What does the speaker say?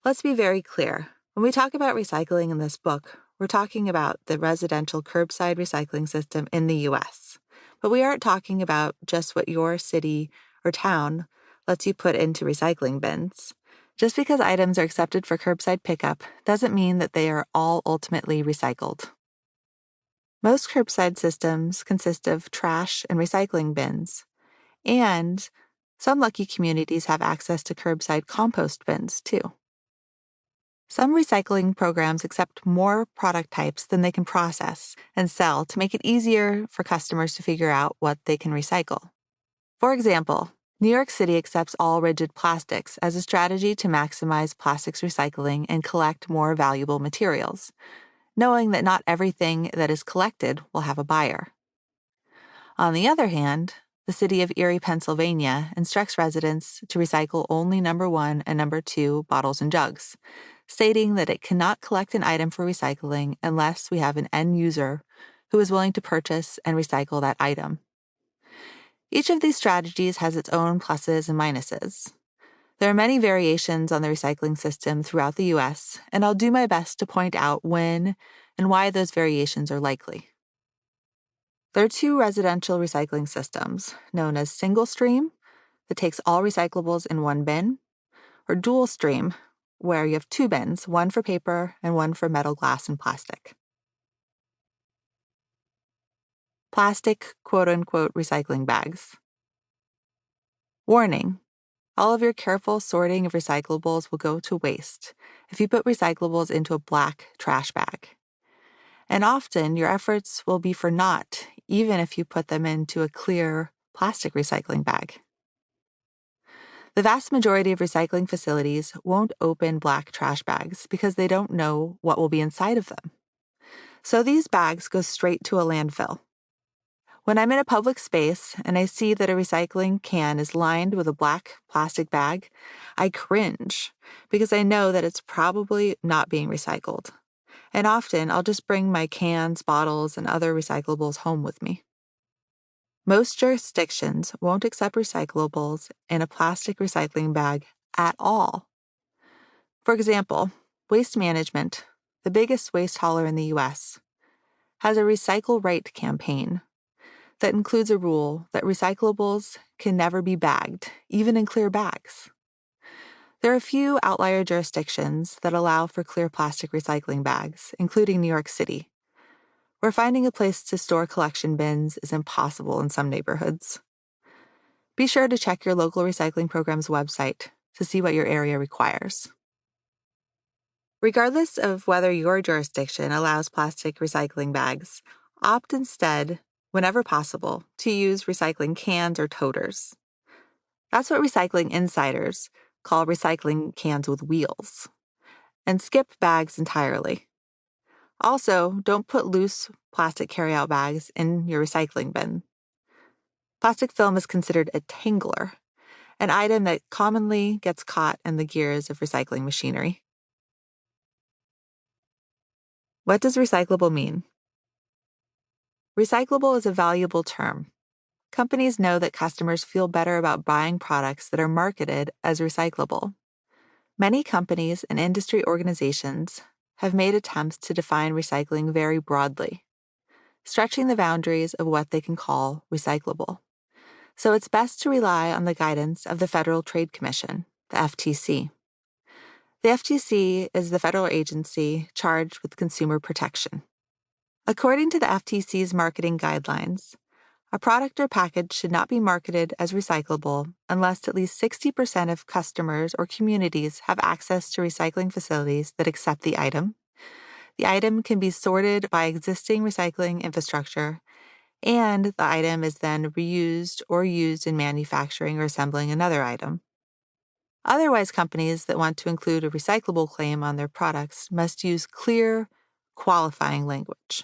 Let's be very clear. When we talk about recycling in this book, we're talking about the residential curbside recycling system in the U.S. But we aren't talking about just what your city or town lets you put into recycling bins. Just because items are accepted for curbside pickup doesn't mean that they are all ultimately recycled. Most curbside systems consist of trash and recycling bins, and some lucky communities have access to curbside compost bins, too. Some recycling programs accept more product types than they can process and sell to make it easier for customers to figure out what they can recycle. For example, New York City accepts all rigid plastics as a strategy to maximize plastics recycling and collect more valuable materials, knowing that not everything that is collected will have a buyer. On the other hand, the city of Erie, Pennsylvania, instructs residents to recycle only number 1 and number 2 bottles and jugs, stating that it cannot collect an item for recycling unless we have an end user who is willing to purchase and recycle that item. Each of these strategies has its own pluses and minuses. There are many variations on the recycling system throughout the U.S., and I'll do my best to point out when and why those variations are likely. There are 2 residential recycling systems, known as single stream, that takes all recyclables in one bin, or dual stream, where you have 2 bins, one for paper and one for metal, glass, and plastic. Plastic quote-unquote recycling bags. Warning: all of your careful sorting of recyclables will go to waste if you put recyclables into a black trash bag. And often your efforts will be for naught, even if you put them into a clear plastic recycling bag. The vast majority of recycling facilities won't open black trash bags because they don't know what will be inside of them. So these bags go straight to a landfill. When I'm in a public space and I see that a recycling can is lined with a black plastic bag, I cringe because I know that it's probably not being recycled. And often I'll just bring my cans, bottles, and other recyclables home with me. Most jurisdictions won't accept recyclables in a plastic recycling bag at all. For example, Waste Management, the biggest waste hauler in the U.S., has a Recycle Right campaign that includes a rule that recyclables can never be bagged, even in clear bags. There are a few outlier jurisdictions that allow for clear plastic recycling bags, including New York City, where finding a place to store collection bins is impossible in some neighborhoods. Be sure to check your local recycling program's website to see what your area requires. Regardless of whether your jurisdiction allows plastic recycling bags, opt instead, whenever possible, to use recycling cans or toters. That's what recycling insiders call recycling cans with wheels. And skip bags entirely. Also, don't put loose plastic carryout bags in your recycling bin. Plastic film is considered a tangler, an item that commonly gets caught in the gears of recycling machinery. What does recyclable mean? Recyclable is a valuable term. Companies know that customers feel better about buying products that are marketed as recyclable. Many companies and industry organizations have made attempts to define recycling very broadly, stretching the boundaries of what they can call recyclable. So it's best to rely on the guidance of the Federal Trade Commission, the FTC. The FTC is the federal agency charged with consumer protection. According to the FTC's marketing guidelines, a product or package should not be marketed as recyclable unless at least 60% of customers or communities have access to recycling facilities that accept the item. The item can be sorted by existing recycling infrastructure, and the item is then reused or used in manufacturing or assembling another item. Otherwise, companies that want to include a recyclable claim on their products must use clear, qualifying language.